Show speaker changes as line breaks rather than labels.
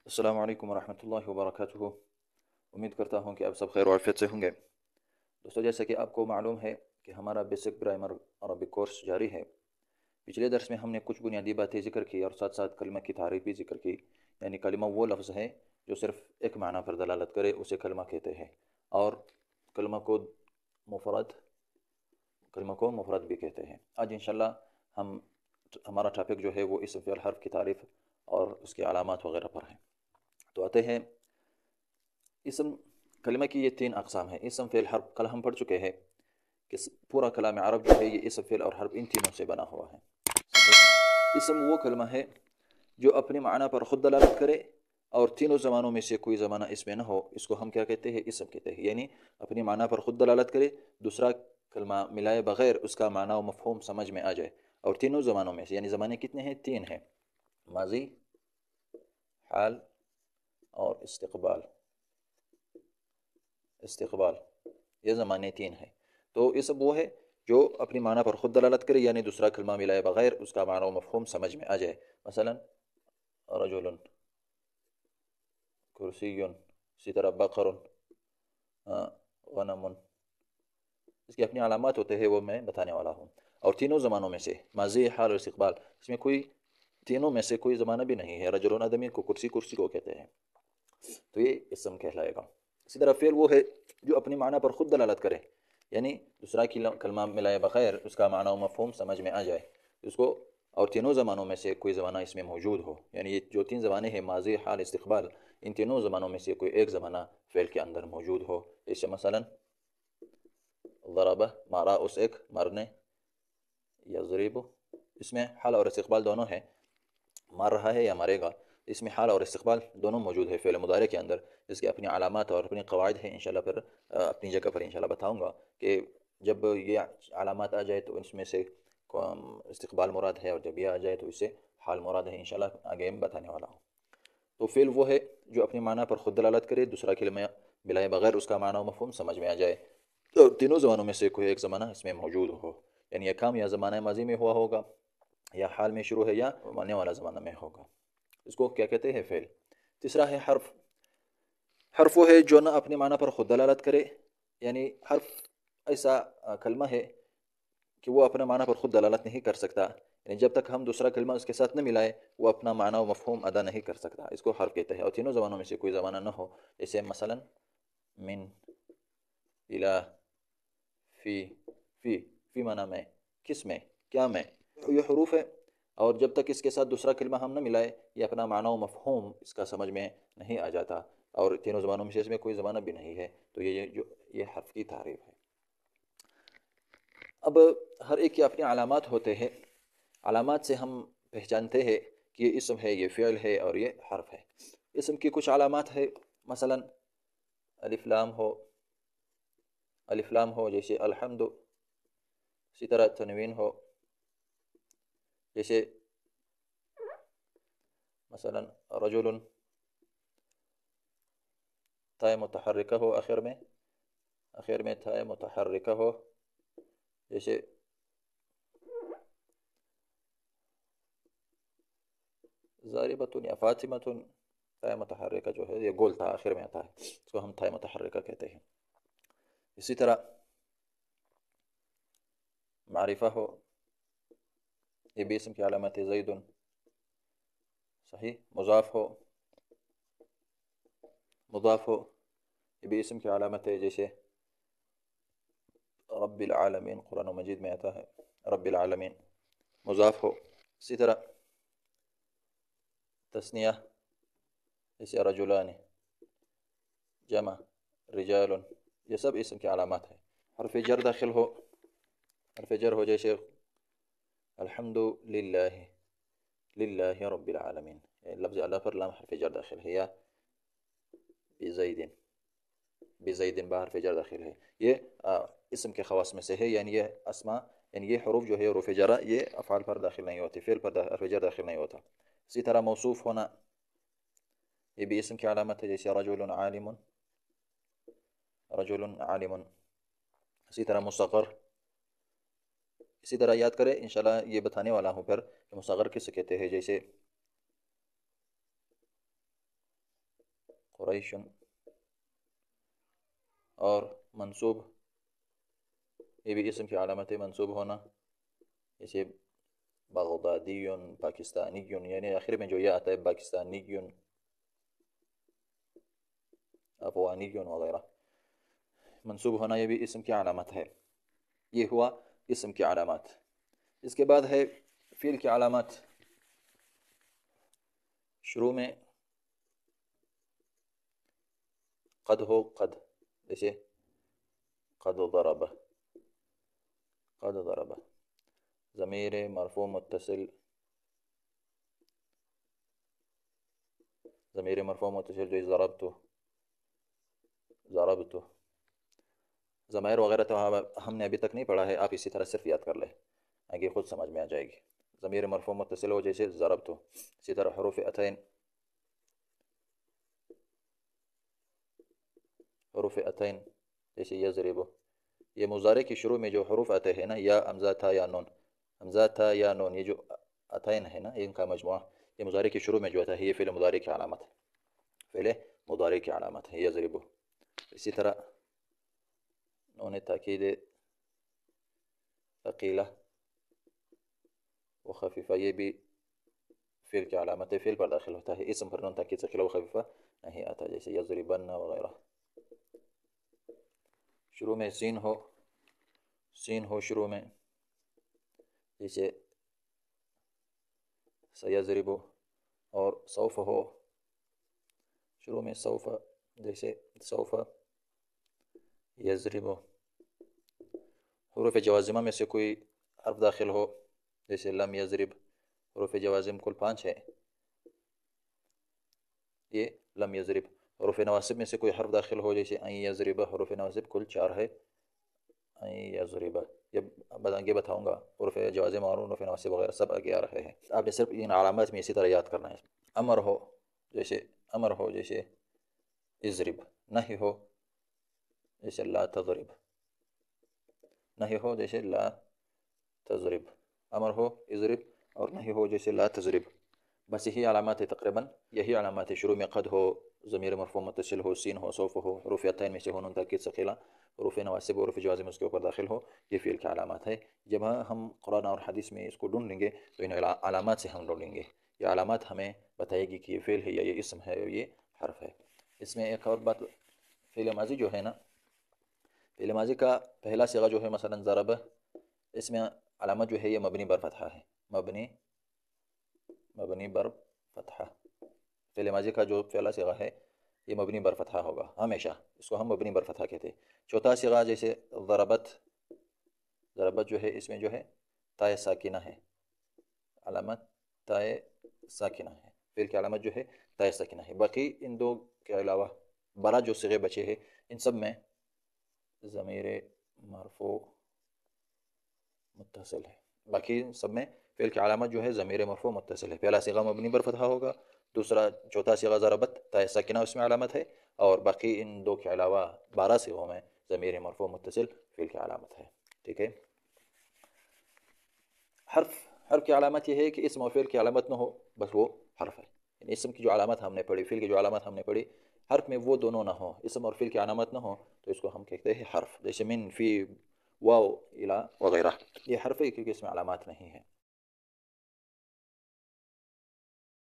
السلام علیکم ورحمۃ اللہ وبرکاتہ۔ امید کرتا ہوں کہ آپ سب خیر و عافیت سے ہوں گے۔ دوستو، جیسا کہ آپ کو معلوم ہے کہ ہمارا بیسک گرامر عربک کورس جاری ہے۔ پچھلے درس میں ہم نے کچھ بنیادی باتیں ذکر کی اور ساتھ ساتھ کلمہ کی تعریف بھی ذکر کی، یعنی کلمہ وہ لفظ ہے جو صرف ایک معنی پر دلالت کرے، اسے کلمہ کہتے ہیں، اور کلمہ کو مفرد بھی کہتے ہیں۔ آج انشاءاللہ ہمارا ٹاپک جو ہے وہ اسم فعل حرف کی تعریف اور اس کے علامات وغیرہ پر ہے۔ تو آتے ہیں اسم کلمہ کی یہ تین اقسام ہیں۔ اسم فعل حرف کل ہم پڑھ چکے ہیں کہ پورا کلام عرب جو ہے یہ اسم فعل اور حرف ان تینوں سے بنا ہوا ہے۔ اسم وہ کلمہ ہے جو اپنے معنی پر خود دلالت کرے اور تینوں زمانوں میں سے کوئی زمانہ اس میں نہ ہو، اس کو ہم کیا کہتے ہیں؟ اسم کہتے ہیں۔ یعنی اپنے معنی پر خود دلالت کرے، دوسرا کلمہ ملائے بغیر اس کا معنی و مفہوم سمجھ میں آ جائے، اور تینوں زمانوں میں سے، یعنی زمانے کتنے ہیں؟ تین ہیں: ماضی، حال اور استقبال۔ یہ زمانے تین ہیں۔ تو اسم وہ ہے جو اپنی معنی پر خود دلالت کرے، یعنی دوسرا کلمہ ملائے بغیر اس کا معنی و مفہوم سمجھ میں آ جائے۔ مثلا رجل، کرسی، اسی طرح بقر، غنم۔ اس کی اپنی علامات ہوتے ہیں، وہ میں بتانے والا ہوں۔ اور تینوں زمانوں میں سے، ماضی، حال اور استقبال، اس میں تینوں میں سے کوئی زمانہ بھی نہیں ہے۔ رجل آدمی کو، کرسی کو کہتے ہیں، تو یہ اسم کہلائے گا۔ اسی طرح فعل وہ ہے جو اپنی معنی پر خود دلالت کرے، یعنی دوسرا کلمہ ملائے بغیر اس کا معنی و مفہوم سمجھ میں آ جائے اس کو، اور تینوں زمانوں میں سے کوئی زمانہ اس میں موجود ہو۔ یعنی یہ جو تین زمانے ہیں، ماضی، حال، استقبال، ان تینوں زمانوں میں سے کوئی ایک زمانہ فعل کے اندر موجود ہو۔ جیسے مثلا ضرب، مارا، اس ایک مارنے، یضرب، اس میں حال اور استقبال دونوں ہیں، مار رہا ہے یا مارے گا، اس میں حال اور استقبال دونوں موجود ہے فعل مضارع کے اندر، جس کی اپنی علامات اور اپنی قواعد ہیں۔ انشاءاللہ پھر اپنی جگہ پر انشاءاللہ بتاؤں گا کہ جب یہ علامات آ جائے تو اس میں سے استقبال مراد ہے، اور جب یہ آ جائے تو اس سے حال مراد ہے۔ انشاءاللہ آگے میں بتانے والا ہوں۔ تو فعل وہ ہے جو اپنی معنی پر خود دلالت کرے، دوسرا کلمہ ملائے بغیر اس کا معنی و مفہوم سمجھ میں آ جائے، اور تینوں زمانوں میں سے کوئی ایک زمانہ اس میں موجود ہو۔ یعنی یہ کام یا زمانہ ماضی میں ہوا ہوگا، یا حال میں شروع ہے، یا آنے والا زمانہ میں ہوگا۔ اس کو کیا کہتے ہیں؟ فعل۔ تیسرا ہے حرف۔ حرف وہ ہے جو نہ اپنے معنی پر خود دلالت کرے، یعنی حرف ایسا کلمہ ہے کہ وہ اپنے معنی پر خود دلالت نہیں کر سکتا، یعنی جب تک ہم دوسرا کلمہ اس کے ساتھ نہ ملائے وہ اپنا معنی و مفہوم ادا نہیں کر سکتا، اس کو حرف کہتے ہیں۔ اور تینوں زبانوں میں سے کوئی زبانہ نہ ہو، جیسے مثلا من، الہ، فی معنی میں، کس میں، کیا میں، یہ حروف ہے، اور جب تک اس کے ساتھ دوسرا کلمہ ہم نہ ملائے یہ اپنا معنی و مفہوم اس کا سمجھ میں نہیں آ جاتا، اور تینوں زبانوں میں سے اس میں کوئی زبانہ بھی نہیں ہے۔ تو یہ حرف کی تعریف ہے۔ اب ہر ایک کی اپنی علامات ہوتے ہیں، علامات سے ہم پہچانتے ہیں کہ یہ اسم ہے، یہ فعل ہے، اور یہ حرف ہے۔ اسم کی کچھ علامات ہے، مثلا الف لام ہو جیسے الحمد، اسی طرح تنوین ہو جیسے مثلا رجل، تاء متحرکہ ہو آخر میں تاء متحرکہ ہو جیسے ضاربۃ یا فاطمۃ، تاء متحرکہ جو ہے یہ گول تھا آخر میں آتا ہے، اس کو ہم تاء متحرکہ کہتے ہیں۔ اسی طرح معرفہ ہو، یہ بھی اسم کی علامت ہے، زید، صحیح۔ مضاف ہو، یہ بھی اسم کی علامت ہے، جیسے رب العالمین، قرآن مجید میں آتا ہے رب العالمین، مضاف ہو۔ اسی طرح تثنیہ، جیسے رجلان، جمع رجال، یہ سب اسم کی علامات ہیں۔ حرف جر داخل ہو، حرف جر ہو جیسے الحمد للہ رب العالمین، لفظ اللہ پر لام حرف جر داخل ہے، یا بزید با حرف جر داخل ہے، یہ اسم کے خواص میں سے ہے، یعنی یہ اسماء، یعنی یہ حروف جو ہے حروف جرہ، یہ افعال پر داخل نہیں ہوتی، فعل پر حرف جر داخل نہیں ہوتا۔ اسی طرح موصوف ہونا، یہ بھی اسم کی علامت ہے، جیسے رجل عالم۔ اسی طرح مصغر، اسی طرح یاد کریں، انشاءاللہ یہ بتانے والا ہوں پھر کہ مصغر کس سے کہتے ہیں، جیسے قریش، اور منصوب، یہ بھی اسم کی علامت ہے منصوب ہونا، جیسے بغدادی، پاکستانی، یعنی آخر میں جو یہ آتا ہے پاکستانی، افغانی وغیرہ، منصوب ہونا یہ بھی اسم کی علامت ہے۔ یہ ہوا اسم کی علامات۔ اس کے بعد ہے فعل کی علامات۔ شروع میں قد ہو، قد، جیسے قد ضرب، قد ضرب، ضمیر مرفوع متصل، ضمیر مرفوع متصل جو ضربت، ضربت، ضمائر وغیرہ تو ہم نے ابھی تک نہیں پڑھا ہے، آپ اسی طرح صرف یاد کر لیں، آگے خود سمجھ میں آ جائے گی۔ ضمیر مرفوع متصل ہو جیسے ضربت، اسی طرح حروف اتین، حروف اتین جیسے یضرب، یہ مضارع کی شروع میں جو حروف آتے ہیں نا، یا حمزہ تھا یا نون، حمزہ تھا یا نون، یہ جو اتین ہے نا، ان کا مجموعہ، یہ مضارع کی شروع میں جو آتا ہے یہ فعل مضارع کی علامت ہے، فعل مضارع کی علامت ہے یضرب۔ اسی طرح نون تاکید ثقیلہ و خفیفہ، یہ بھی فعل کی علامت ہے، فعل پر داخل ہوتا ہے، اسم پر نون تاکید ثقیلہ و خفیفہ نہیں آتا، جیسے یضربن وغیرہ۔ شروع میں سین ہو، سین ہو شروع میں، جیسے سیضرب، اور سوف ہو شروع میں، سوف، جیسے سوف یضرب۔ حروف جوازمہ میں سے کوئی حرف داخل ہو، جیسے لم یضرب، حروف جوازم کل 5 ہے، یہ لم یضرب۔ حروف نواسب میں سے کوئی حرف داخل ہو، جیسے این یضرب، حروف نواسب کل 4 ہے، این یضرب، یہ آگے بتاؤں گا، حروف جوازم اور حروف نواسب وغیرہ سب آگے آ رہے ہیں، آپ نے صرف ان علامات میں اسی طرح یاد کرنا ہے۔ امر ہو، جیسے امر ہو جیسے اضرب، نہی ہو جیسے لا تضرب، نہی ہو جیسے لا تضرب، امر ہو اضرب، اور نہی ہو جیسے لا تضرب۔ بس یہی علامات ہے، تقریباً یہی علامات ہے۔ شروع میں قد ہو، ضمیر مرفوع متصل ہو، سین ہو، سوف ہو، حروف عطین میں سے ہو، نون تاکید ثقیلہ، حروف نواسب، حروف جوازم اس کے اوپر داخل ہو، یہ فعل کی علامات ہے۔ جب ہم قرآن اور حدیث میں اس کو ڈھونڈ لیں گے تو ان علامات سے ہم ڈھونڈیں گے، یہ علامات ہمیں بتائے گی کہ یہ فعل ہے یا یہ اسم ہے یا یہ حرف ہے۔ اس میں ایک اور بات، فعل ماضی جو ہے نا، فعل ماضی کا پہلا صیغہ جو ہے مثلا ضرب، اس میں علامت جو ہے یہ مبنی بر فتحہ ہے، مبنی بر فتحہ، فعل ماضی کا جو پہلا صیغہ ہے یہ مبنی بر فتحہ ہوگا ہمیشہ، اس کو ہم مبنی بر فتحہ کہتے ہیں۔ چوتھا صیغہ جیسے ضربت، ضربت جو ہے اس میں جو ہے تائے ساکنہ ہے، علامت تائے ساکنہ ہے، فعل کی علامت جو ہے تائے ساکنہ ہے۔ باقی ان دو کے علاوہ 12 جو صیغے بچے ہیں ان سب میں ضمیر مرفوع متصل ہے، باقی سب میں فعل کی علامت جو ہے ضمیر مرفوع متصل ہے۔ پہلا صیغہ مبنی بر فتحہ ہوگا، دوسرا چوتھا صیغہ ضربت تائے ساکنہ اس میں علامت ہے، اور باقی ان دو کے علاوہ 12 صیغوں میں ضمیر مرفوع متصل فعل کی علامت ہے۔ ٹھیک ہے۔ حرف کی علامت یہ ہے کہ اسم اور فعل کی علامت نہ ہو، بس وہ حرف ہے، یعنی اسم کی جو علامت ہم نے پڑھی، فعل کی جو علامت ہم نے پڑھی، حرف میں وہ دونوں نہ ہو، اسم اور فعل کی علامت نہ ہو تو اس کو ہم کہتے ہیں حرف، جیسے من، فی، واو، الا وغیرہ، یہ حرف ہے کیونکہ اس میں علامات نہیں ہے۔